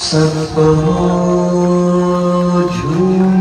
सबको झूम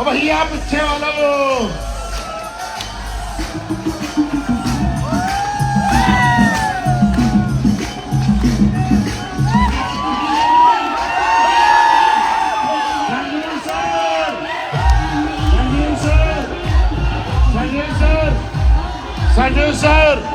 भैया पीछे वाला वो Sanjay sir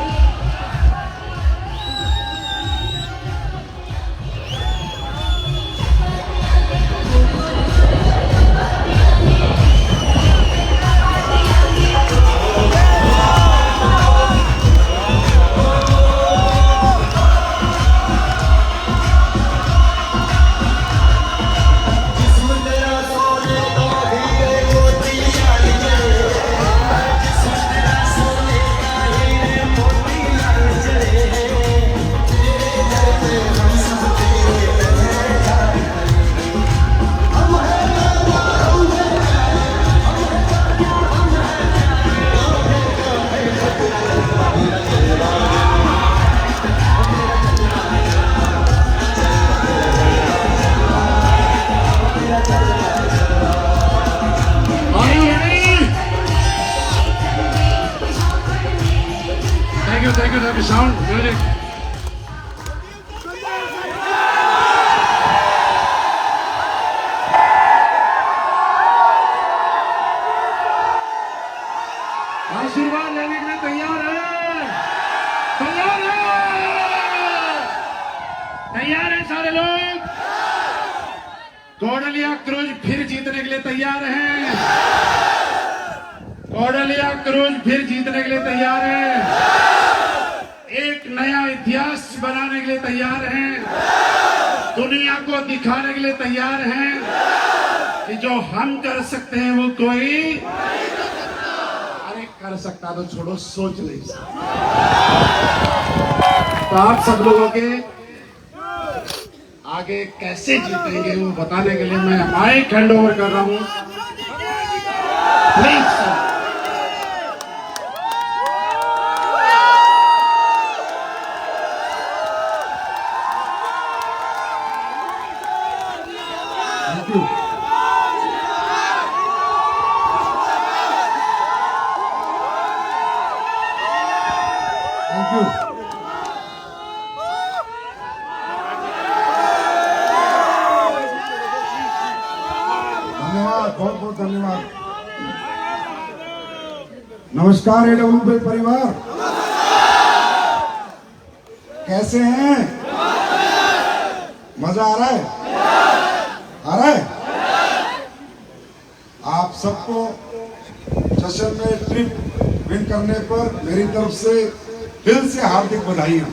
Thank you, sound, music. आशीर्वाद लेने के लिए तैयार है? तैयार है सारे लोग? कोडलिया क्रूज फिर जीतने के लिए तैयार हैं? कोडलिया क्रूज फिर जीतने के लिए तैयार है? एक नया इतिहास बनाने के लिए तैयार हैं? दुनिया को दिखाने के लिए तैयार हैं कि जो हम कर सकते हैं वो कोई अरे कर सकता तो छोड़ो, सोच नहीं सकता। तो आप सब लोगों के आगे कैसे जीतेंगे वो बताने के लिए मैं माइक हैंड ओवर कर रहा हूं। Please sir. Thank you. Thank you. धन्यवाद, बहुत बहुत धन्यवाद। नमस्कार एडब्ल्यूपी परिवार, कैसे हैं? मजा आ रहा है? आ रहा है? आप सबको जश्न में ट्रिप विन करने पर मेरी तरफ से दिल से हार्दिक बधाइयां।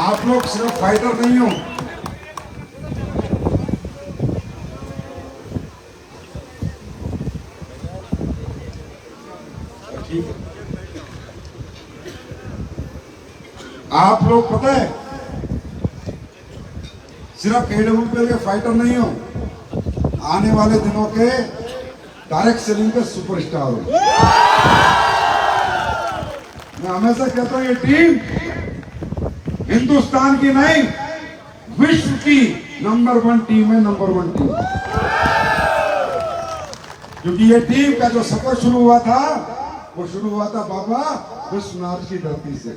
आप लोग सिर्फ फाइटर नहीं हो, ठीक है? आप लोग पता है सिर्फ एडब्ल्यूपी के फाइटर नहीं हो, आने वाले दिनों के डायरेक्ट सेलिंग के सुपरस्टार हो। मैं हमेशा कहता हूं ये टीम हिंदुस्तान की नहीं, विश्व की नंबर 1 टीम है, नंबर 1 टीम। क्योंकि ये टीम का जो सफर शुरू हुआ था वो शुरू हुआ था बाबा विश्वनाथ की धरती से।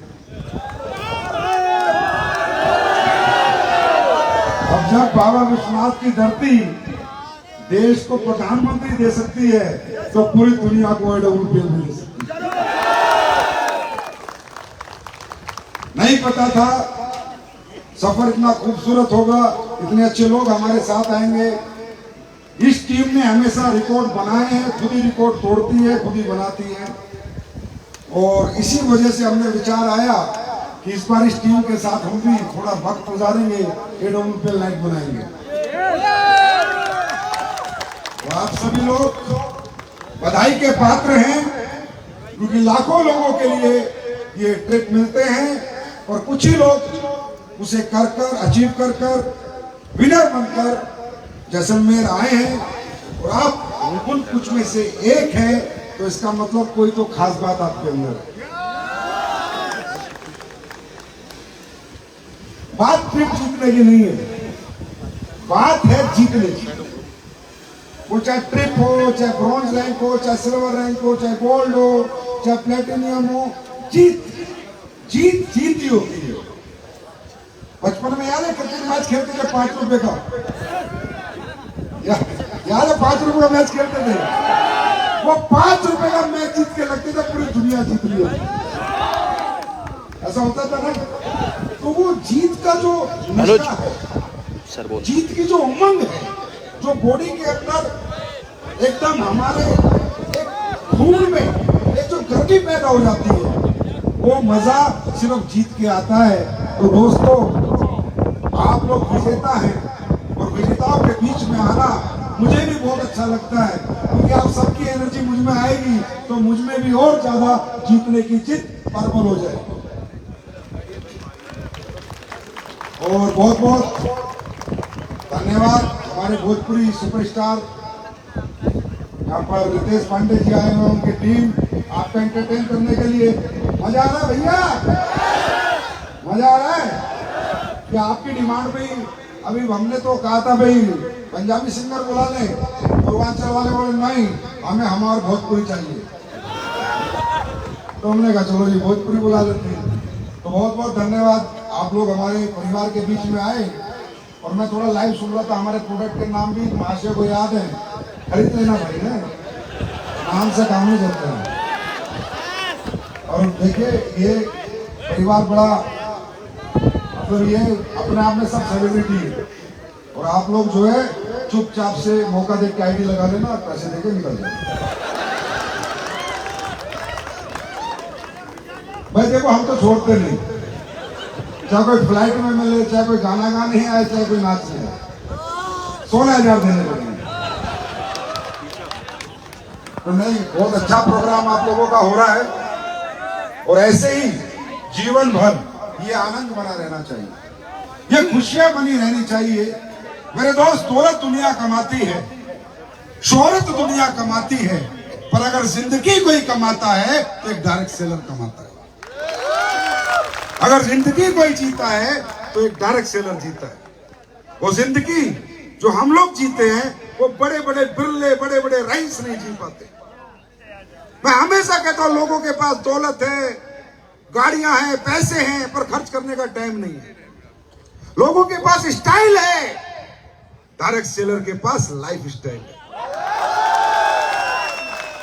जब बाबा विश्वनाथ की धरती देश को प्रधानमंत्री दे सकती है तो पूरी दुनिया को AWPL भी दे सकती है। नहीं पता था सफर इतना खूबसूरत होगा, इतने अच्छे लोग हमारे साथ आएंगे। इस टीम ने हमेशा रिकॉर्ड बनाए हैं, खुद ही रिकॉर्ड तोड़ती है, खुद ही बनाती है। और इसी वजह से हमने विचार आया कि इस बार इस टीम के साथ हम भी थोड़ा वक्त गुजारेंगे, AWPL नाइट बनाएंगे। तो आप सभी लोग बधाई के पात्र हैं, क्योंकि लाखों लोगों के लिए ये ट्रिप मिलते हैं और कुछ ही लोग उसे कर कर अचीव कर कर विनर बनकर जैसलमेर आए हैं। और आप उन कुछ में से एक है, तो इसका मतलब कोई तो खास बात आपके अंदर है। बात ट्रिप जीतने की नहीं है, बात है जीतने की। वो चाहे ट्रिप हो, चाहे ब्रॉन्ज रैंक हो, चाहे सिल्वर रैंक हो, चाहे गोल्ड हो, चाहे प्लेटिनियम हो, जीत जीत जीत ही होती है। बचपन में याद है क्रिकेट मैच खेलते थे 5 रुपए का, याद है 5 रुपए का मैच खेलते थे। वो 5 रुपए का मैच जीत के लगते थे पूरी दुनिया जीत ली, ऐसा होता था ना। तो वो जीत का जो नशा है, जीत की जो उमंग है, जो बॉडी के अंदर एकदम हमारे एक खून में एक जो गर्मी पैदा हो जाती है, वो मजा सिर्फ जीत के आता है। तो दोस्तों, आप लोग विजेता हैं और विजेताओं के बीच में आना मुझे भी बहुत अच्छा लगता है, क्योंकि आप सबकी एनर्जी मुझ में आएगी तो मुझ में भी और ज्यादा जीतने की जिद प्रबल हो जाएगी। और बहुत बहुत धन्यवाद हमारे भोजपुरी सुपरस्टार यहाँ पर रितेश पांडे जी आए हैं, उनकी टीम आपको एंटरटेन करने के लिए। मजा आ रहा है भैया, मजा आ रहा है कि आपकी डिमांड पे अभी हमने तो कहा था भाई पंजाबी सिंगर बुला लें, पूर्वांचल वाले बोले नहीं हमें हमारा भोजपुरी चाहिए, तो हमने कहा चलो जी भोजपुरी बुला लेते हैं। तो बहुत बहुत धन्यवाद, आप लोग हमारे परिवार के बीच में आए। और मैं थोड़ा लाइव सुन रहा था, हमारे प्रोडक्ट के नाम भी महाशय को याद है, खरीद लेना भाई है, नाम से काम नहीं चलते हैं। और देखिए ये परिवार बड़ा मतलब ये अपने आप में सब सेलिब्रिटी है, और आप लोग जो है चुपचाप से मौका देख के आईडी लगा लेना, पैसे देके निकल जाए। भाई देखो हम तो छोड़ते नहीं, चाहे कोई फ्लाइट में मिले, चाहे कोई गाना गाने ही आए, चाहे कोई नाचने आए, 16,000 देने पड़ेंगे। तो नहीं, बहुत अच्छा प्रोग्राम आप लोगों का हो रहा है, और ऐसे ही जीवन भर ये आनंद बना रहना चाहिए, ये खुशियां बनी रहनी चाहिए। मेरे दोस्त, दौलत दुनिया कमाती है, शोहरत दुनिया कमाती है, पर अगर जिंदगी कोई कमाता है तो एक डायरेक्ट सेलर कमाता है। अगर जिंदगी कोई जीता है तो एक डायरेक्ट सेलर जीता है। वो जिंदगी जो हम लोग जीते हैं वो बड़े बड़े बिरले, बड़े बड़े रईस नहीं जी पाते। मैं हमेशा कहता हूं लोगों के पास दौलत है, गाड़ियां हैं, पैसे हैं, पर खर्च करने का टाइम नहीं है। लोगों के पास स्टाइल है, डायरेक्ट सेलर के पास लाइफ स्टाइल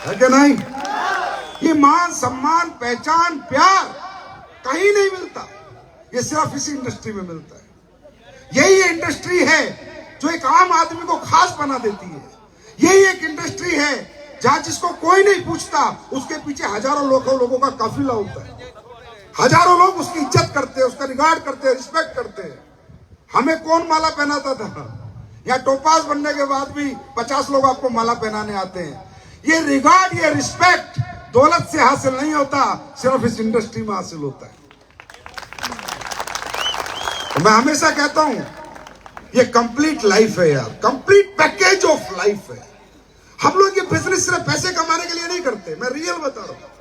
है कि नहीं? ये मान सम्मान, पहचान, प्यार कहीं नहीं मिलता, ये सिर्फ इसी इंडस्ट्री में मिलता है। यही इंडस्ट्री है जो एक आम आदमी को खास बना देती है। यही एक इंडस्ट्री है जहां जिसको कोई नहीं पूछता उसके पीछे हजारों लोगों का काफिला होता है। हजारों लोग उसकी इज्जत करते हैं, उसका रिगार्ड करते हैं, रिस्पेक्ट करते हैं। हमें कौन माला पहनाता था? या टोपाज बनने के बाद भी 50 लोग आपको माला पहनाने आते हैं। ये रिगार्ड, ये रिस्पेक्ट दौलत से हासिल नहीं होता, सिर्फ इस इंडस्ट्री में हासिल होता है। तो मैं हमेशा कहता हूं ये कंप्लीट लाइफ है यार, कंप्लीट पैकेज ऑफ लाइफ है। हम लोग ये बिजनेस सिर्फ पैसे कमाने के लिए नहीं करते, मैं रियल बता रहा हूं।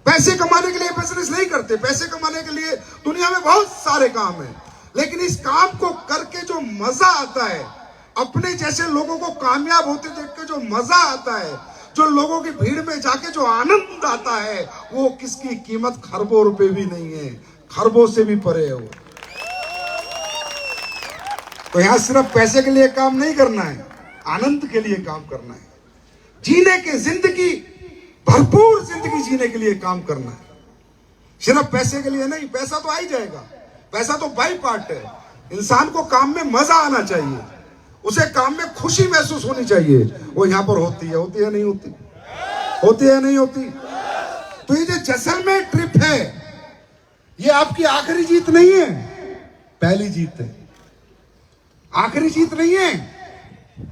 पैसे कमाने के लिए बिजनेस नहीं करते, पैसे कमाने के लिए दुनिया में बहुत सारे काम हैं, लेकिन इस काम को करके जो मजा आता है, अपने जैसे लोगों को कामयाब होते देख के जो मजा आता है, जो लोगों की भीड़ में जाके जो आनंद आता है, वो किसकी कीमत खरबों रुपए भी नहीं है, खरबों से भी परे है वो। तो यहां सिर्फ पैसे के लिए काम नहीं करना है, आनंद के लिए काम करना है, जीने की जिंदगी, भरपूर जिंदगी जीने के लिए काम करना है। सिर्फ पैसे के लिए नहीं, पैसा तो आ ही जाएगा, पैसा तो बाई पार्ट है। इंसान को काम में मजा आना चाहिए, उसे काम में खुशी महसूस होनी चाहिए। वो यहां पर होती है नहीं होती, होती है नहीं होती। तो ये जो जैसलमेर ट्रिप है, ये आपकी आखिरी जीत नहीं है, पहली जीत है। आखिरी जीत नहीं है,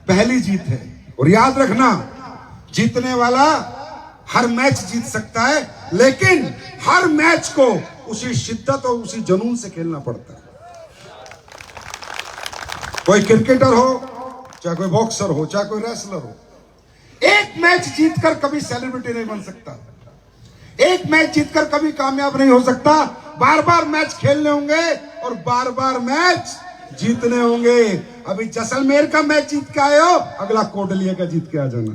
पहली जीत है। और याद रखना, जीतने वाला हर मैच जीत सकता है, लेकिन हर मैच को उसी शिद्दत और उसी जुनून से खेलना पड़ता है। कोई क्रिकेटर हो, चाहे कोई बॉक्सर हो, चाहे कोई रेसलर हो, एक मैच जीतकर कभी सेलिब्रिटी नहीं बन सकता, एक मैच जीतकर कभी कामयाब नहीं हो सकता। बार बार मैच खेलने होंगे और बार बार मैच जीतने होंगे। अभी जैसलमेर का मैच जीत के आए हो, अगला कोटलिया का जीत के आ जाना।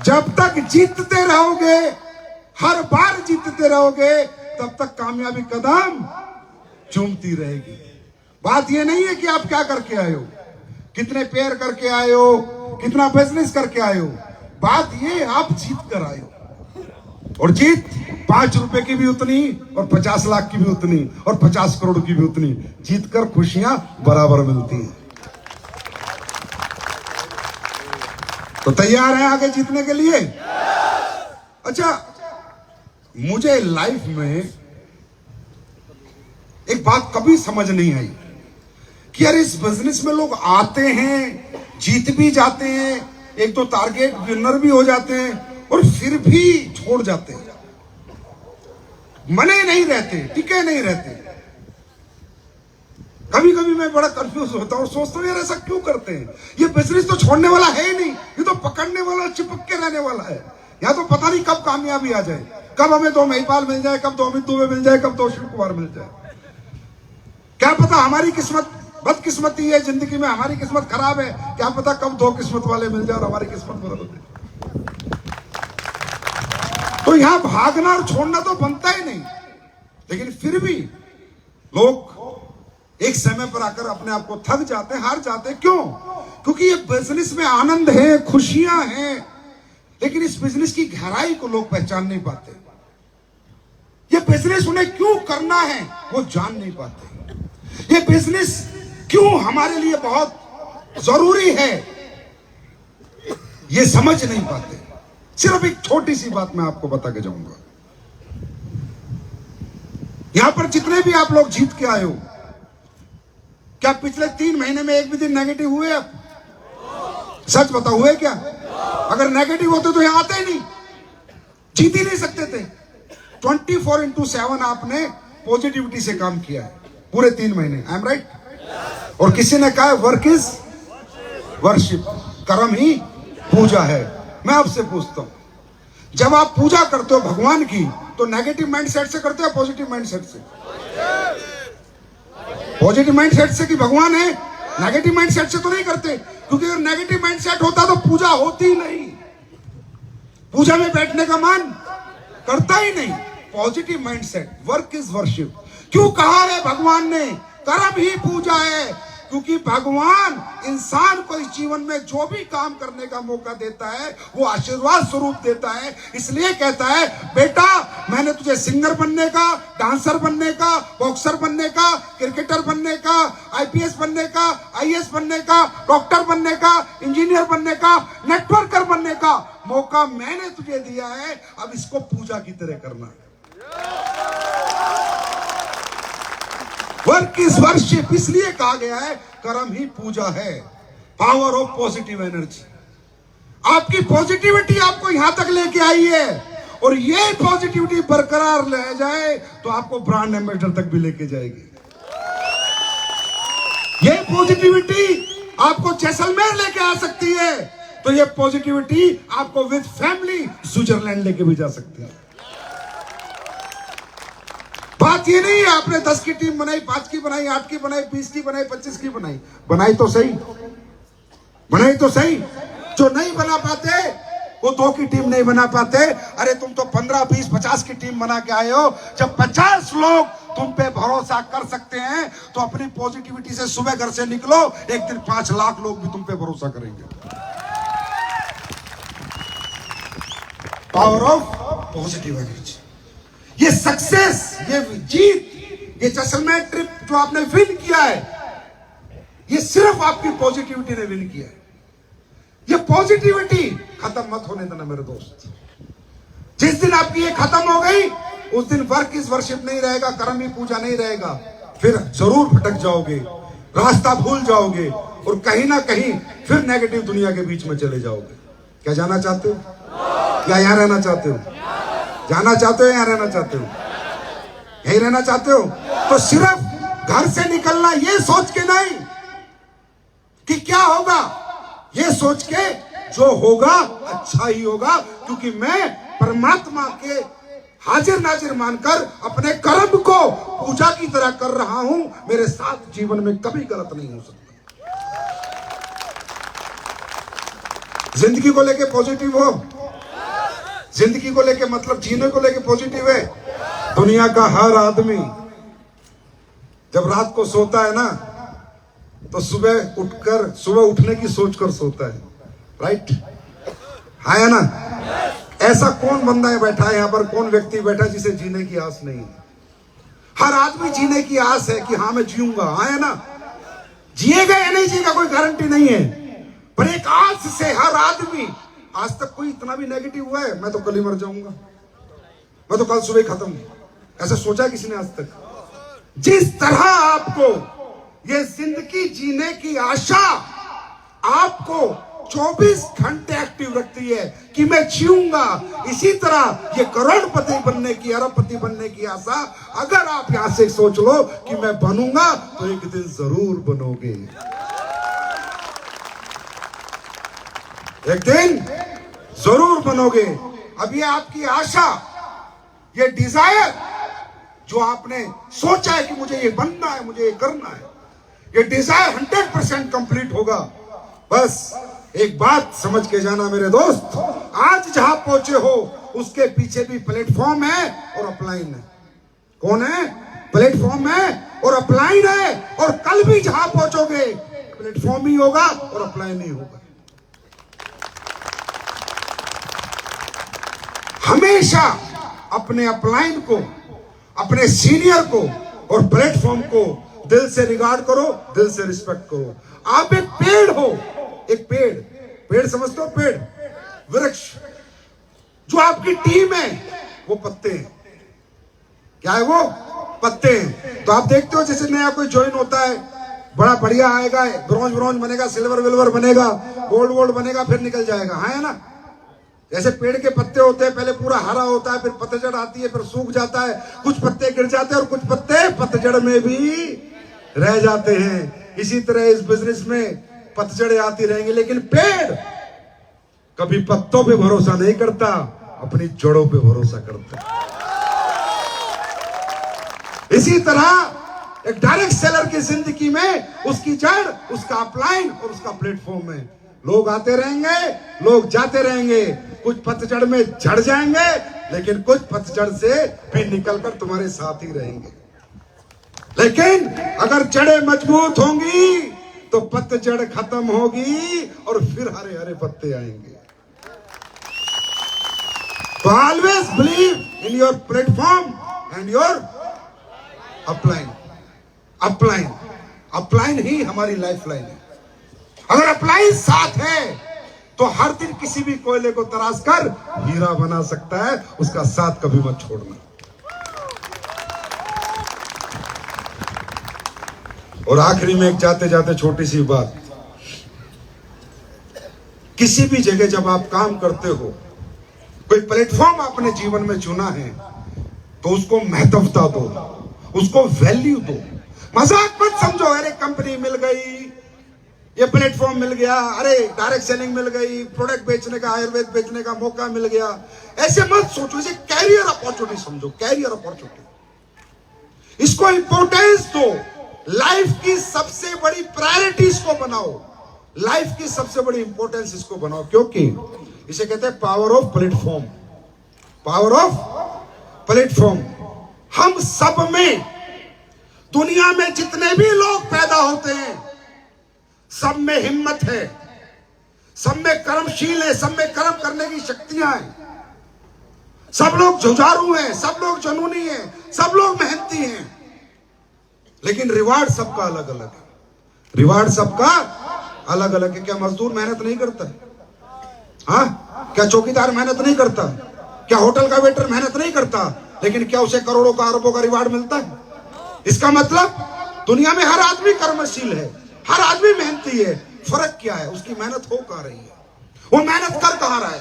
जब तक जीतते रहोगे, हर बार जीतते रहोगे, तब तक कामयाबी कदम चूमती रहेगी। बात यह नहीं है कि आप क्या करके आए हो, कितने पेयर करके आए हो, कितना बिजनेस करके आए हो। बात यह आप जीत कर आए हो, और जीत 5 रुपए की भी उतनी, और 50 लाख की भी उतनी, और 50 करोड़ की भी उतनी। जीत कर खुशियां बराबर मिलती हैं। तो तैयार हैं आगे जीतने के लिए? अच्छा, मुझे लाइफ में एक बात कभी समझ नहीं आई कि यार इस बिजनेस में लोग आते हैं, जीत भी जाते हैं, एक दो टारगेट विनर भी हो जाते हैं, और फिर भी छोड़ जाते हैं, मने नहीं रहते, टिके नहीं रहते। कभी कभी मैं बड़ा कंफ्यूज होता हूं और सोचता हूं यार ऐसा क्यों करते हैं। ये बिजनेस तो छोड़ने वाला है ही नहीं, ये तो पकड़ने वाला, चिपक के रहने वाला है। यहां तो पता नहीं कब कामयाबी आ जाए, कब हमें 2 महिपाल मिल जाए, कब 2 अमित दुबे मिल जाए, कब 2 शिव कुमार मिल जाए। क्या पता हमारी किस्मत बदकिस्मती है, जिंदगी में हमारी किस्मत खराब है, क्या पता कब 2 किस्मत वाले मिल जाए और हमारी किस्मत बदल जाए। तो यहां भागना और छोड़ना तो बनता ही नहीं, लेकिन फिर भी लोग एक समय पर आकर अपने आप को थक जाते हैं, हार जाते हैं। क्यों? क्योंकि ये बिजनेस में आनंद है, खुशियां हैं, लेकिन इस बिजनेस की गहराई को लोग पहचान नहीं पाते। ये बिजनेस उन्हें क्यों करना है वो जान नहीं पाते। ये बिजनेस क्यों हमारे लिए बहुत जरूरी है ये समझ नहीं पाते। सिर्फ एक छोटी सी बात मैं आपको बता के जाऊंगा। यहां पर जितने भी आप लोग जीत के आए हो, क्या पिछले 3 महीने में एक भी दिन नेगेटिव हुए? आप सच बताओ, हुए क्या? अगर नेगेटिव होते तो यहां आते ही नहीं, जीत ही नहीं सकते थे। 24/7 आपने पॉजिटिविटी से काम किया है पूरे 3 महीने। I am right? और किसी ने कहा वर्क इज वर्शिप, कर्म ही पूजा है। मैं आपसे पूछता हूं, जब आप पूजा करते हो भगवान की, तो नेगेटिव माइंडसेट से करते हो, पॉजिटिव माइंडसेट से? पॉजिटिव माइंडसेट से कि भगवान है, नेगेटिव माइंडसेट से तो नहीं करते। क्योंकि अगर नेगेटिव माइंडसेट होता तो पूजा होती ही नहीं, पूजा में बैठने का मन करता ही नहीं। Positive mindset, work is worship. क्यों कहा है भगवान ने कर्म ही पूजा है? क्योंकि भगवान इंसान को इस जीवन में जो भी काम करने का मौका देता है वो आशीर्वाद स्वरूप देता है। इसलिए कहता है, बेटा मैंने तुझे सिंगर बनने का, डांसर बनने का, बॉक्सर बनने का, क्रिकेटर बनने का, आईपीएस बनने का, आईएएस बनने का, डॉक्टर बनने का, इंजीनियर बनने का, नेटवर्कर बनने का मौका मैंने तुझे दिया है। अब इसको पूजा की तरह करना है। वर्क इज वर्शिप इसलिए कहा गया है, कर्म ही पूजा है। पावर ऑफ पॉजिटिव एनर्जी, आपकी पॉजिटिविटी आपको यहां तक लेके आई है, और ये पॉजिटिविटी बरकरार ले जाए तो आपको ब्रांड एम्बेसडर तक भी लेके जाएगी। ये पॉजिटिविटी आपको जैसलमेर लेके आ सकती है, तो ये पॉजिटिविटी आपको विद फैमिली स्विट्जरलैंड लेके भी जा सकती है। बात ये नहीं है आपने 10 की टीम बनाई, 5 की बनाई, 8 की बनाई, 20 की बनाई, 25 की बनाई। बनाई तो सही, बनाई तो सही। जो नहीं बना पाते वो 2 की टीम नहीं बना पाते। अरे तुम तो 15, 20, 50 की टीम बना के आए हो। जब 50 लोग तुम पे भरोसा कर सकते हैं तो अपनी पॉजिटिविटी से सुबह घर से निकलो, एक दिन 5 लाख लोग भी तुम पे भरोसा करेंगे। पावर ऑफ पॉजिटिव एनर्जी, ये सक्सेस, ये जीत, ये जैसलमेर ट्रिप जो आपने विन किया है, ये सिर्फ आपकी पॉजिटिविटी ने विन किया है। ये पॉजिटिविटी खत्म मत होने देना मेरे दोस्त। जिस दिन आपकी ये खत्म हो गई, उस दिन वर्क इज वर्शिप नहीं रहेगा, कर्म ही पूजा नहीं रहेगा, फिर जरूर भटक जाओगे, रास्ता भूल जाओगे और कहीं ना कहीं फिर नेगेटिव दुनिया के बीच में चले जाओगे। क्या जाना चाहते हो या यहां रहना चाहते हो? जाना चाहते हो या यहां रहना चाहते हो? यही रहना चाहते हो तो सिर्फ घर से निकलना ये सोच के नहीं कि क्या होगा, ये सोच के जो होगा अच्छा ही होगा, क्योंकि मैं परमात्मा के हाजिर नाजिर मानकर अपने कर्म को पूजा की तरह कर रहा हूं। मेरे साथ जीवन में कभी गलत नहीं हो सकता। जिंदगी को लेके पॉजिटिव हो, जिंदगी को लेके मतलब जीने को लेके पॉजिटिव है। दुनिया का हर आदमी जब रात को सोता है ना, तो सुबह उठने की सोचकर सोता है, राइट? है ना? ऐसा कौन बंदा है बैठा है यहां पर, कौन व्यक्ति बैठा है जिसे जीने की आस नहीं है? हर आदमी जीने की आस है कि हाँ मैं जीऊंगा, है ना? जिएगा या नहीं जिएगा कोई गारंटी नहीं है, पर एक आस से हर आदमी। आज तक कोई इतना भी नेगेटिव हुआ है मैं तो कल ही मर जाऊंगा, मैं तो कल सुबह ही खत्म, ऐसा सोचा किसी ने आज तक? जिस तरह आपको ये जिंदगी जीने की आशा आपको 24 घंटे एक्टिव रखती है कि मैं जीऊंगा, इसी तरह ये करोड़पति बनने की, अरबपति बनने की आशा अगर आप यहां से सोच लो कि मैं बनूंगा, तो एक दिन जरूर बनोगे, एक दिन जरूर बनोगे। अब ये आपकी आशा, ये डिजायर जो आपने सोचा है कि मुझे ये बनना है, मुझे ये करना है, ये डिजायर 100% कंप्लीट होगा। बस एक बात समझ के जाना मेरे दोस्त, आज जहां पहुंचे हो उसके पीछे भी प्लेटफॉर्म है और अपलाइन है। कौन है? प्लेटफॉर्म है और अपलाइन है, और कल भी जहां पहुंचोगे प्लेटफॉर्म ही होगा और अपलाइन ही होगा। हमेशा अपने अपलाइन को, अपने सीनियर को और प्लेटफॉर्म को दिल से रिगार्ड करो, दिल से रिस्पेक्ट करो। आप एक पेड़ हो, एक पेड़ समझते हो? पेड़, वृक्ष। जो आपकी टीम है वो पत्ते हैं। क्या है वो? पत्ते हैं। तो आप देखते हो जैसे नया कोई ज्वाइन होता है, बड़ा बढ़िया आएगा, ब्रॉन्ज बनेगा, सिल्वर विल्वर बनेगा, गोल्ड बनेगा, फिर निकल जाएगा, है ना? जैसे पेड़ के पत्ते होते हैं, पहले पूरा हरा होता है, फिर पतझड़ आती है, फिर सूख जाता है, कुछ पत्ते गिर जाते हैं और कुछ पत्ते पतझड़ में भी रह जाते हैं। इसी तरह इस बिजनेस में पतझड़े आती रहेंगी, लेकिन पेड़ कभी पत्तों पे भरोसा नहीं करता, अपनी जड़ों पे भरोसा करता। इसी तरह एक डायरेक्ट सेलर की जिंदगी में उसकी जड़, उसका अपलाइन और उसका प्लेटफॉर्म है। लोग आते रहेंगे, लोग जाते रहेंगे, कुछ पतझड़ में झड़ जाएंगे, लेकिन कुछ पतझड़ से भी निकलकर तुम्हारे साथ ही रहेंगे। लेकिन अगर जड़ें मजबूत होंगी तो पतझड़ खत्म होगी और फिर हरे हरे पत्ते आएंगे। तो always believe in your platform and your upline. Upline ही हमारी लाइफ लाइन है। अगर अपलाइन साथ है तो हर दिन किसी भी कोयले को तराश कर हीरा बना सकता है, उसका साथ कभी मत छोड़ना। और आखिरी में एक जाते जाते छोटी सी बात, किसी भी जगह जब आप काम करते हो, कोई प्लेटफॉर्म आपने जीवन में चुना है, तो उसको महत्वता दो, उसको वैल्यू दो। मजाक मत समझो, अरे कंपनी मिल गई, ये प्लेटफॉर्म मिल गया, अरे डायरेक्ट सेलिंग मिल गई, प्रोडक्ट बेचने का, आयुर्वेद बेचने का मौका मिल गया, ऐसे मत सोचो। इसे कैरियर अपॉर्चुनिटी समझो, कैरियर अपॉर्चुनिटी। इसको इंपॉर्टेंस दो, लाइफ की सबसे बड़ी प्रायोरिटी इसको बनाओ, लाइफ की सबसे बड़ी इंपॉर्टेंस इसको बनाओ, क्योंकि इसे कहते हैं power of platform. Power of platform. हम सब में दुनिया में जितने भी लोग पैदा होते हैं सब में हिम्मत है, सब में कर्मशील है, सब में कर्म करने की शक्तियां हैं, सब लोग जुझारू हैं, सब लोग जुनूनी हैं, सब लोग मेहनती हैं, लेकिन रिवार्ड सबका अलग अलग है। रिवार्ड सबका अलग अलग है। क्या मजदूर मेहनत नहीं करता है? हाँ, क्या चौकीदार मेहनत नहीं करता? क्या होटल का वेटर मेहनत नहीं करता? लेकिन क्या उसे करोड़ों का अरबों का रिवार्ड मिलता है? इसका मतलब दुनिया में हर आदमी कर्मशील है, हर आदमी मेहनती है। फर्क क्या है? उसकी मेहनत हो कहां रही है, वो मेहनत कर कहां रहा है।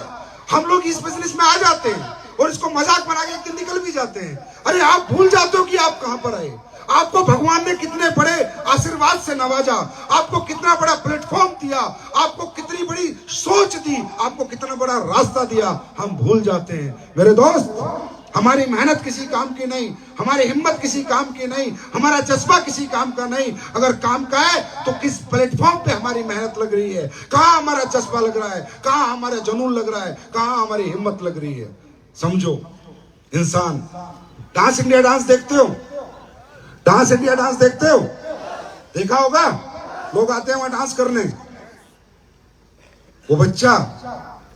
हम लोग इस बिजनेस में आ जाते हैं और इसको मजाक बना के एक दिन निकल भी जाते हैं। अरे आप भूल जाते हो कि आप कहां पर आए। आपको भगवान ने कितने बड़े आशीर्वाद से नवाजा, आपको कितना बड़ा प्लेटफॉर्म दिया, आपको कितनी बड़ी सोच दी, आपको कितना बड़ा रास्ता दिया, हम भूल जाते हैं। मेरे दोस्त, हमारी मेहनत किसी काम की नहीं, हमारी हिम्मत किसी काम की नहीं, हमारा जज्बा किसी काम का नहीं। अगर काम का है तो किस प्लेटफॉर्म पे हमारी मेहनत लग रही है, कहां हमारा जज्बा लग रहा है, कहां हमारा जुनून लग रहा है, कहां हमारी हिम्मत लग रही है। समझो, इंसान डांस इंडिया डांस देखते हो? डांस इंडिया डांस देखते हो? देखा होगा, लोग आते हैं वहां डांस करने। वो बच्चा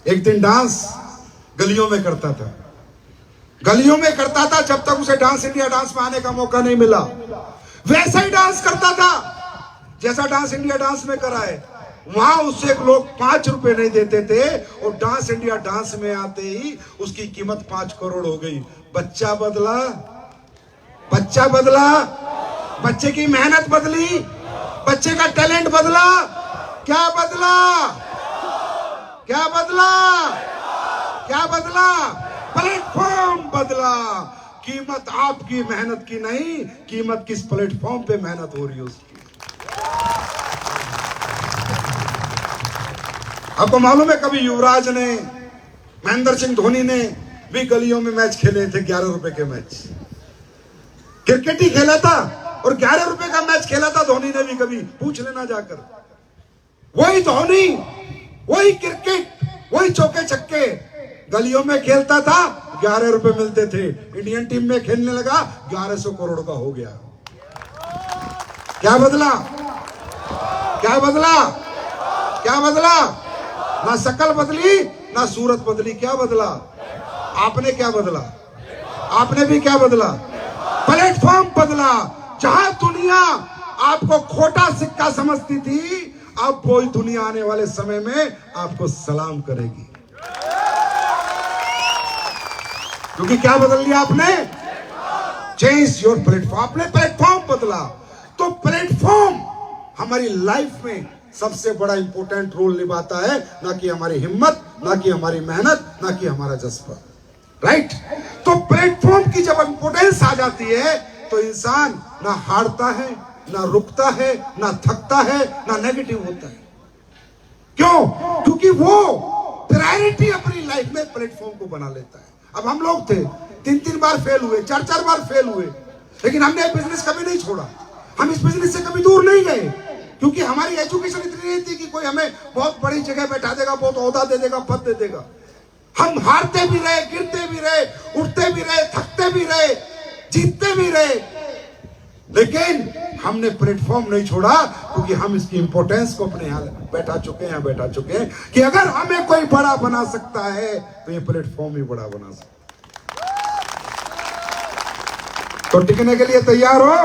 एक दिन डांस गलियों में करता था, गलियों में करता था जब तक उसे डांस इंडिया डांस में आने का मौका नहीं मिला। वैसा ही डांस करता था जैसा डांस इंडिया डांस में करा है। वहां उससे लोग 5 रुपए नहीं देते थे और डांस इंडिया डांस में आते ही उसकी कीमत 5 करोड़ हो गई। बच्चा बदला, बच्चा बदला, बच्चे की मेहनत बदली, बच्चे का टैलेंट बदला। क्या बदला? क्या बदला? क्या बदला? प्लेटफॉर्म बदला। कीमत आपकी मेहनत की नहीं, कीमत किस प्लेटफॉर्म पे मेहनत हो रही है उसकी। आपको मालूम है, कभी युवराज ने, महेंद्र सिंह धोनी ने भी गलियों में मैच खेले थे, 11 रुपए के मैच। क्रिकेट ही खेला था और 11 रुपए का मैच खेला था धोनी ने भी। कभी पूछ लेना जाकर। वही धोनी, वही क्रिकेट, वही चौके छक्के गलियों में खेलता था, 11 रुपए मिलते थे। इंडियन टीम में खेलने लगा, 1100 करोड़ का हो गया। क्या बदला? क्या बदला? क्या बदला? ना शकल बदली, ना सूरत बदली। क्या बदला? आपने क्या बदला? आपने भी क्या बदला? प्लेटफॉर्म बदला। जहां दुनिया आपको खोटा सिक्का समझती थी, अब वही दुनिया आने वाले समय में आपको सलाम करेगी। क्योंकि क्या बदल लिया आपने? Change your platform. आपने प्लेटफॉर्म बदला। तो प्लेटफॉर्म हमारी लाइफ में सबसे बड़ा इंपॉर्टेंट रोल निभाता है, ना कि हमारी हिम्मत, ना कि हमारी मेहनत, ना कि हमारा जज्बा। राइट? तो प्लेटफॉर्म की जब इंपॉर्टेंस आ जाती है तो इंसान ना हारता है, ना रुकता है, ना थकता है, ना नेगेटिव होता है। क्यों? क्योंकि वो प्रायोरिटी अपनी लाइफ में प्लेटफॉर्म को बना लेता है। अब हम लोग थे, 3-3 बार फेल हुए, 4-4 बार फेल हुए, लेकिन हमने बिजनेस कभी नहीं छोड़ा। हम इस बिजनेस से कभी दूर नहीं गए, क्योंकि हमारी एजुकेशन इतनी नहीं थी कि कोई हमें बहुत बड़ी जगह बैठा देगा, बहुत ओहदा दे देगा, पद दे देगा। हम हारते भी रहे, गिरते भी रहे, उठते भी रहे, थकते भी रहे, जीतते भी रहे, लेकिन हमने प्लेटफॉर्म नहीं छोड़ा, क्योंकि हम इसकी इंपॉर्टेंस को अपने यहाँ बैठा चुके हैं कि अगर हमें कोई बड़ा बना सकता है तो ये प्लेटफॉर्म ही बड़ा बना सकता है। तो टिकने के लिए तैयार हो?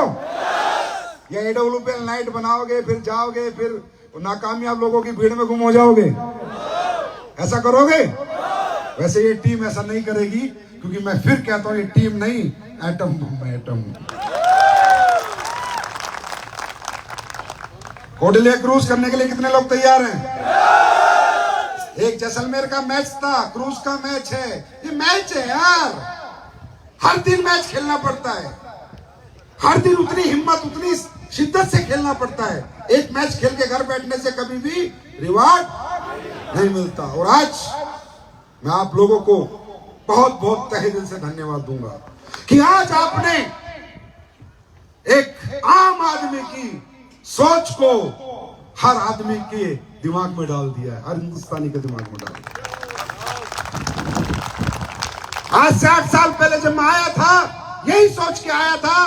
या AWPL नाइट बनाओगे, फिर जाओगे, फिर नाकामयाब लोगों की भीड़ में गुम हो जाओगे? ऐसा करोगे? वैसे ये टीम ऐसा नहीं करेगी, क्योंकि मैं फिर कहता हूं, ये टीम नहीं, एटम बम है, एटम। कोडलिया क्रूज करने के लिए कितने लोग तैयार हैं? एक जैसलमेर का मैच था, क्रूज का मैच है। ये मैच है यार, हर दिन मैच खेलना पड़ता है, हर दिन उतनी हिम्मत, उतनी शिद्दत से खेलना पड़ता है। एक मैच खेल के घर बैठने से कभी भी रिवार्ड नहीं मिलता। और आज मैं आप लोगों को बहुत बहुत तहे दिल से धन्यवाद दूंगा कि आज आपने एक आम आदमी की सोच को हर आदमी के दिमाग में डाल दिया है, हर हिंदुस्तानी के दिमाग में डाल दिया। आज से 8 साल पहले जब मैं आया था, यही सोच के आया था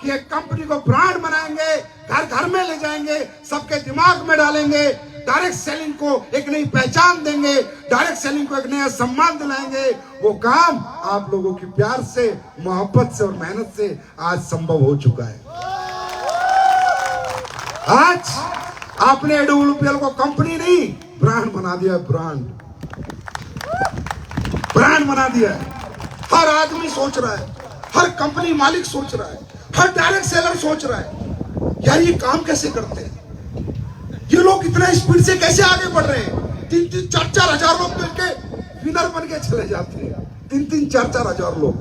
कि एक कंपनी को ब्रांड बनाएंगे, घर घर में ले जाएंगे, सबके दिमाग में डालेंगे, डायरेक्ट सेलिंग को एक नई पहचान देंगे, डायरेक्ट सेलिंग को एक नया सम्मान दिलाएंगे। वो काम आप लोगों की प्यार से, मोहब्बत से और मेहनत से आज संभव हो चुका है। आज आपने AWPL को कंपनी नहीं, ब्रांड बना दिया। ब्रांड बना दिया है। हर आदमी सोच रहा है, हर कंपनी मालिक सोच रहा है, हर डायरेक्ट सेलर सोच रहा है, यार ये काम कैसे करते हैं, ये लोग इतना स्पीड से कैसे आगे बढ़ रहे हैं। 3-3, 4-4 हजार लोग मिलके विनर बन के चले जाते हैं। 3-3, 4-4 हजार लोग।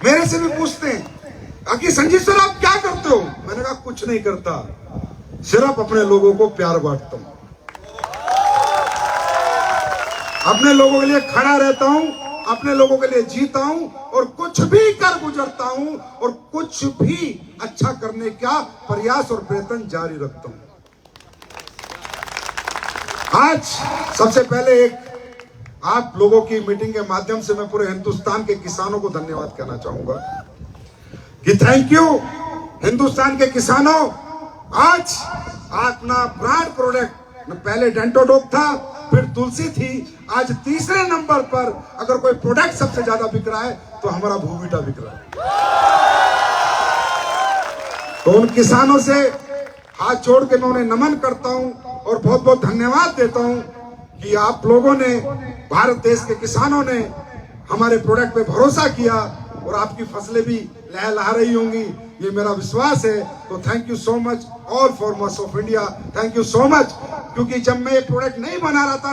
मेरे से भी पूछते हैं कि संजीव सर आप क्या करते हो? मैंने कहा कुछ नहीं करता, सिर्फ अपने लोगों को प्यार बांटता हूं, अपने लोगों के लिए खड़ा रहता हूं, अपने लोगों के लिए जीता हूं और कुछ भी कर गुजरता हूं और कुछ भी अच्छा करने का प्रयास और प्रयत्न जारी रखता हूं। आज सबसे पहले एक आप लोगों की मीटिंग के माध्यम से मैं पूरे हिंदुस्तान के किसानों को धन्यवाद कहना चाहूंगा कि थैंक यू हिंदुस्तान के किसानों। आज अपना ब्रांड प्रोडक्ट, पहले डेंटोडोप था, फिर तुलसी थी, आज तीसरे नंबर पर अगर कोई प्रोडक्ट सबसे ज्यादा बिक रहा है तो हमारा भूविटा बिक रहा है। तो उन किसानों से हाथ जोड़ के मैं उन्हें नमन करता हूं और बहुत बहुत धन्यवाद देता हूं कि आप लोगों ने, भारत देश के किसानों ने हमारे प्रोडक्ट पे भरोसा किया और आपकी फसलें भी लहलहा रही होंगी, ये मेरा विश्वास है। तो thank you so much all farmers of India, thank you so much. क्योंकि जब मैं ये प्रोडक्ट नहीं बना रहा था,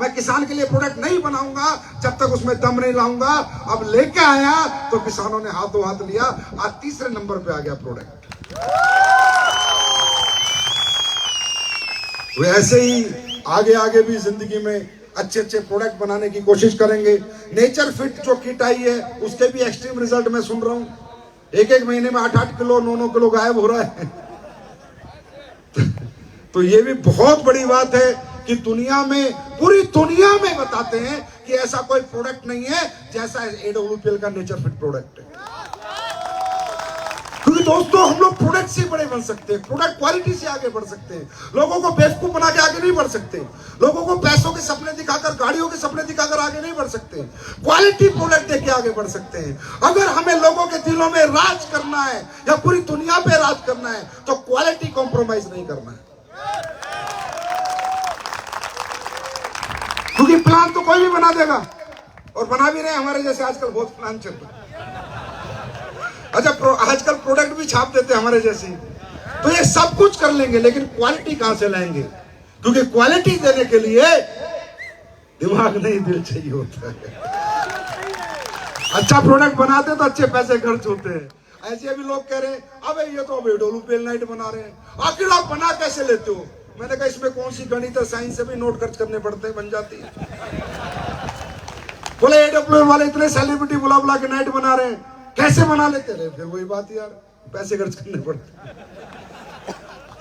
मैं किसान के लिए प्रोडक्ट नहीं बनाऊंगा जब तक उसमें दम नहीं लाऊंगा। अब लेके आया तो किसानों ने हाथों हाथ लिया, आज तीसरे नंबर पे आ गया प्रोडक्ट। वो ऐसे ही आगे आगे भी जिंदगी में अच्छे अच्छे प्रोडक्ट बनाने की कोशिश करेंगे। नेचर फिट जो किट आई है उसके भी एक्सट्रीम रिजल्ट मैं सुन रहा हूं, एक महीने में 8-8 किलो 9-9 किलो गायब हो रहा है। तो ये भी बहुत बड़ी बात है कि दुनिया में, पूरी दुनिया में बताते हैं कि ऐसा कोई प्रोडक्ट नहीं है जैसा AWPL का नेचर फिट प्रोडक्ट है। क्योंकि दोस्तों हम लोग प्रोडक्ट से बड़े बन सकते हैं, प्रोडक्ट क्वालिटी से आगे बढ़ सकते हैं। लोगों को बेवकूफ बना के आगे नहीं बढ़ सकते, लोगों को पैसों के सपने दिखाकर, गाड़ियों के सपने दिखाकर आगे नहीं बढ़ सकते। क्वालिटी प्रोडक्ट देके आगे बढ़ सकते हैं। अगर हमें लोगों के दिलों में राज करना है या पूरी दुनिया पे राज करना है तो क्वालिटी कॉम्प्रोमाइज नहीं करना है। क्योंकि प्लान तो कोई भी बना देगा और बना भी रहे, हमारे जैसे आजकल बहुत प्लान चल रहे हैं। अच्छा, आजकल प्रोडक्ट भी छाप देते हैं हमारे जैसे, तो ये सब कुछ कर लेंगे लेकिन क्वालिटी कहां से लाएंगे? क्योंकि क्वालिटी देने के लिए दिमाग नहीं, दिल चाहिए होता है। अच्छा प्रोडक्ट बनाते तो अच्छे पैसे खर्च होते हैं। ऐसे भी लोग कह रहे हैं अबे ये तो AWPL नाइट बना रहे हैं, आखिर आप बना कैसे लेते हो? मैंने कहा इसमें कौन सी गणित और साइंस से भी नोट खर्च करने पड़ते हैं, बन जाती है। बोले AWPL वाले इतने सेलिब्रिटी बुला बुला के नाइट बना रहे हैं, कैसे बना लेते रहे? फिर वही बात यार, पैसे खर्च करने पड़ते।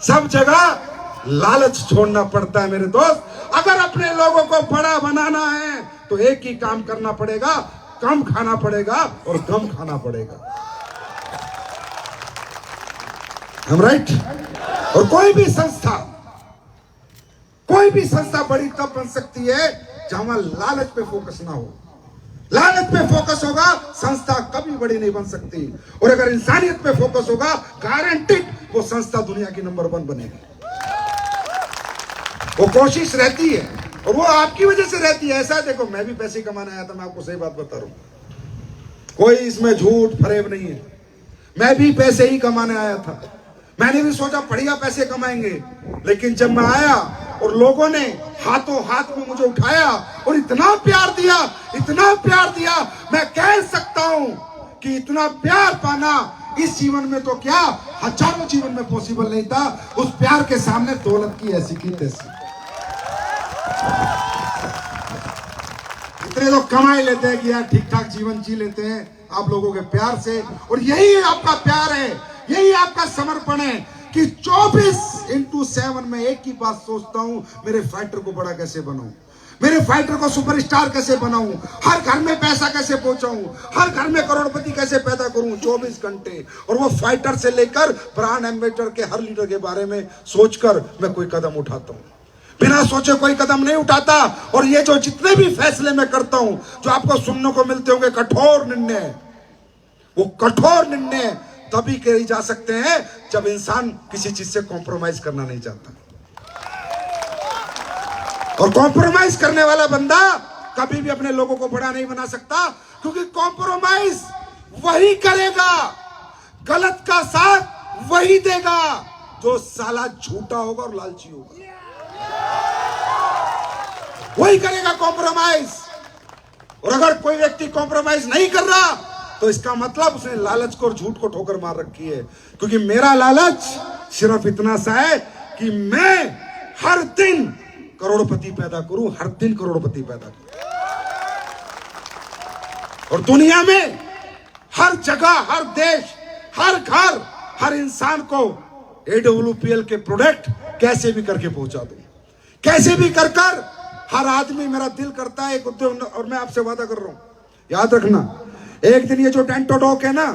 सब जगह लालच छोड़ना पड़ता है मेरे दोस्त। अगर अपने लोगों को बड़ा बनाना है तो एक ही काम करना पड़ेगा, कम खाना पड़ेगा और गम खाना पड़ेगा। हम राइट? और कोई भी संस्था बड़ी तब बन सकती है जहां लालच पे फोकस ना हो। लालच पे फोकस होगा, संस्था कभी बड़ी नहीं बन सकती। और अगर इंसानियत पे फोकस होगा, गारंटीड वो संस्था दुनिया की नंबर 1 बनेगी। वो कोशिश रहती है और वो आपकी वजह से रहती है। ऐसा देखो, मैं भी पैसे कमाने आया था, मैं आपको सही बात बता रहा हूं, कोई इसमें झूठ फरेब नहीं है। मैं भी पैसे ही कमाने आया था, मैंने भी सोचा बढ़िया पैसे कमाएंगे, लेकिन जब मैं आया और लोगों ने हाथों हाथ में मुझे उठाया और इतना प्यार दिया, मैं कह सकता हूं कि इतना प्यार पाना इस जीवन में तो क्या, हजारों जीवन में पॉसिबल नहीं था। उस प्यार के सामने दौलत की ऐसी की तैसी। इतने लोग कमाई लेते हैं कि यार ठीक ठाक जीवन जी लेते हैं आप लोगों के प्यार से, और यही आपका प्यार है, यही आपका समर्पण है। कि 24/7 में एक ही बात सोचता हूं, मेरे फाइटर को बड़ा कैसे बनाऊं, मेरे फाइटर को सुपरस्टार कैसे बनाऊं, हर घर में पैसा कैसे पहुंचाऊं, हर घर में करोड़पति कैसे पैदा करूं 24 घंटे। और वो फाइटर से लेकर ब्रांड एम्बेसडर के हर लीडर के बारे में सोचकर मैं कोई कदम उठाता हूं, बिना सोचे कोई कदम नहीं उठाता। और ये जो जितने भी फैसले मैं करता हूं, जो आपको सुनने को मिलते होंगे कठोर निर्णय, वो कठोर निर्णय तभी किए जा सकते हैं जब इंसान किसी चीज से कॉम्प्रोमाइज करना नहीं चाहता। और कॉम्प्रोमाइज करने वाला बंदा कभी भी अपने लोगों को बड़ा नहीं बना सकता, क्योंकि कॉम्प्रोमाइज वही करेगा, गलत का साथ वही देगा जो साला झूठा होगा और लालची होगा, वही करेगा कॉम्प्रोमाइज। और अगर कोई व्यक्ति कॉम्प्रोमाइज नहीं कर रहा तो इसका मतलब उसने लालच को और झूठ को ठोकर मार रखी है। क्योंकि मेरा लालच सिर्फ इतना सा है कि मैं हर दिन करोड़पति पैदा करूं, हर दिन करोड़पति पैदा करूं। और दुनिया में हर जगह, हर देश, हर घर, हर इंसान को AWPL के प्रोडक्ट कैसे भी करके पहुंचा दूं, कैसे भी कर कर हर आदमी, मेरा दिल करता है एक उद्योग। और मैं आपसे वादा कर रहा हूं, याद रखना, एक दिन ये जो डेंटोडॉक है ना,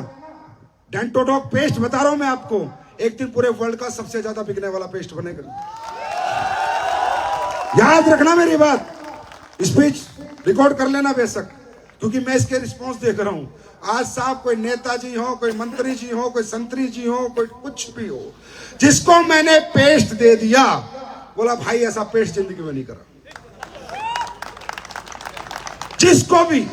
डेंटोडॉक पेस्ट बता रहा हूं मैं आपको, एक दिन पूरे वर्ल्ड का सबसे ज्यादा बिकने वाला पेस्ट बनेगा। याद रखना मेरी बात, स्पीच रिकॉर्ड कर लेना बेशक, क्योंकि मैं इसके रिस्पॉन्स देख रहा हूं। आज साहब कोई नेताजी हो, कोई मंत्री जी हो, कोई संतरी जी हो, कोई कुछ भी हो, जिसको मैंने पेस्ट दे दिया, बोला भाई ऐसा पेस्ट जिंदगी में नहीं करा। जिसको भी,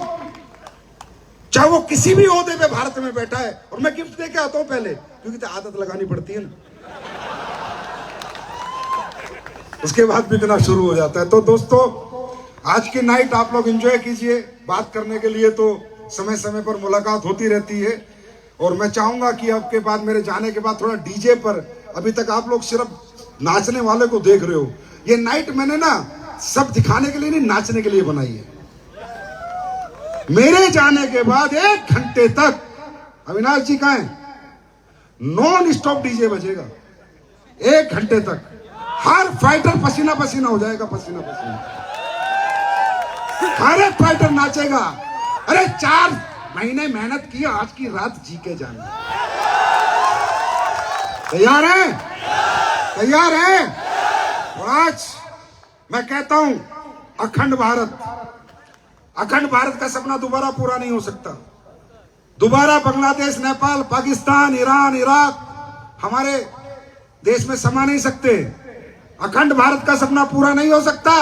चाहे वो किसी भी ओहदे पे भारत में बैठा है, और मैं गिफ्ट देके आता हूं पहले, क्योंकि आदत लगानी पड़ती है ना, उसके बाद बिकना शुरू हो जाता है। तो दोस्तों, आज की नाइट आप लोग एंजॉय कीजिए। बात करने के लिए तो समय समय पर मुलाकात होती रहती है, और मैं चाहूंगा कि आपके बाद, मेरे जाने के बाद, थोड़ा डीजे पर, अभी तक आप लोग सिर्फ नाचने वाले को देख रहे हो। ये नाइट मैंने ना सब दिखाने के लिए नहीं, नाचने के लिए बनाई है। मेरे जाने के बाद 1 घंटे तक, अविनाश जी कहां हैं, नॉन स्टॉप डीजे बजेगा 1 घंटे तक। हर फाइटर पसीना पसीना हो जाएगा, पसीना पसीना, हर एक फाइटर नाचेगा। अरे 4 महीने मेहनत की, आज की रात जी के जाना। तैयार है? तैयार है? और आज मैं कहता हूं, अखंड भारत, अखंड भारत का सपना दोबारा पूरा नहीं हो सकता। दोबारा बांग्लादेश, नेपाल, पाकिस्तान, ईरान, इराक हमारे देश में समा नहीं सकते। अखंड भारत का सपना पूरा नहीं हो सकता,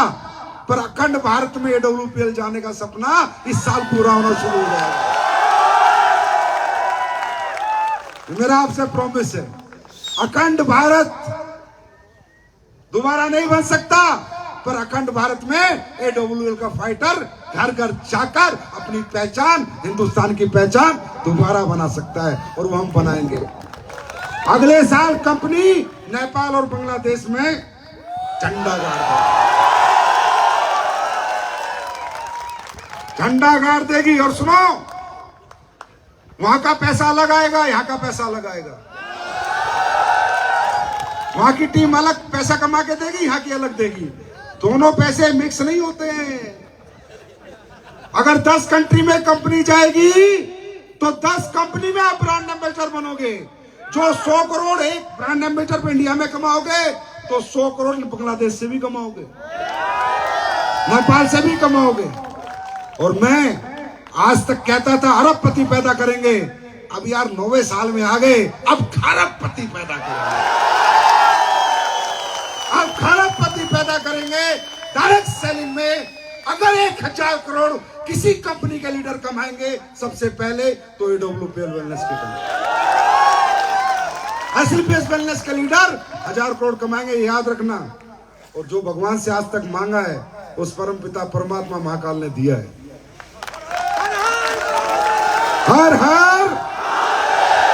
पर अखंड भारत में AWPL जाने का सपना इस साल पूरा होना शुरू हो जाएगा। मेरा आपसे प्रॉमिस है, अखंड भारत दोबारा नहीं बन सकता, पर अखंड भारत में AWPL का फाइटर घर घर जाकर अपनी पहचान, हिंदुस्तान की पहचान दोबारा बना सकता है, और वो हम बनाएंगे। अगले साल कंपनी नेपाल और बांग्लादेश में झंडा गाड़ देगी, झंडा गाड़ देगी। और सुनो, वहां का पैसा अलग आएगा, यहां का पैसा अलग आएगा। वहां की टीम अलग पैसा कमा के देगी, यहां की अलग देगी। दोनों पैसे मिक्स नहीं होते हैं। अगर 10 कंट्री में कंपनी जाएगी तो 10 कंपनी में आप ब्रांड एम्बेसडर बनोगे। जो 100 करोड़ एक ब्रांड एम्बेसडर पे इंडिया में कमाओगे, तो 100 करोड़ बांग्लादेश से भी कमाओगे, नेपाल से भी कमाओगे। और मैं आज तक कहता था अरबपति पैदा करेंगे, अब यार 9वें साल में आ गए, अब खरबपति पैदा करेंगे, अब खरबपति पैदा करेंगे। डायरेक्ट सेलिंग में अगर 1000 करोड़ किसी कंपनी के लीडर कमाएंगे, सबसे पहले तो AWPL वेलनेस के कमाएंगे। SLPS वेलनेस के लीडर 1000 करोड़ कमाएंगे, याद रखना। और जो भगवान से आज तक मांगा है, उस परम पिता परमात्मा महाकाल ने दिया है। हर हर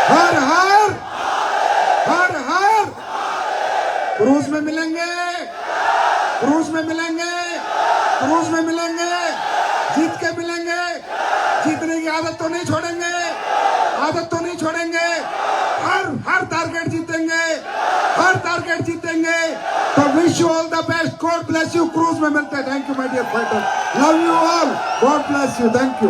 हर हर हर हर क्रूज में मिलेंगे, क्रूज में मिलेंगे, क्रूज में मिलेंगे, जीत के मिलेंगे। जीतने की आदत तो नहीं छोड़ेंगे, आदत तो नहीं छोड़ेंगे। हर टारगेट जीतेंगे, ब्लेस यू, क्रूज में मिलते हैं। Thank you my dear fighter, love you all, God bless you, thank you.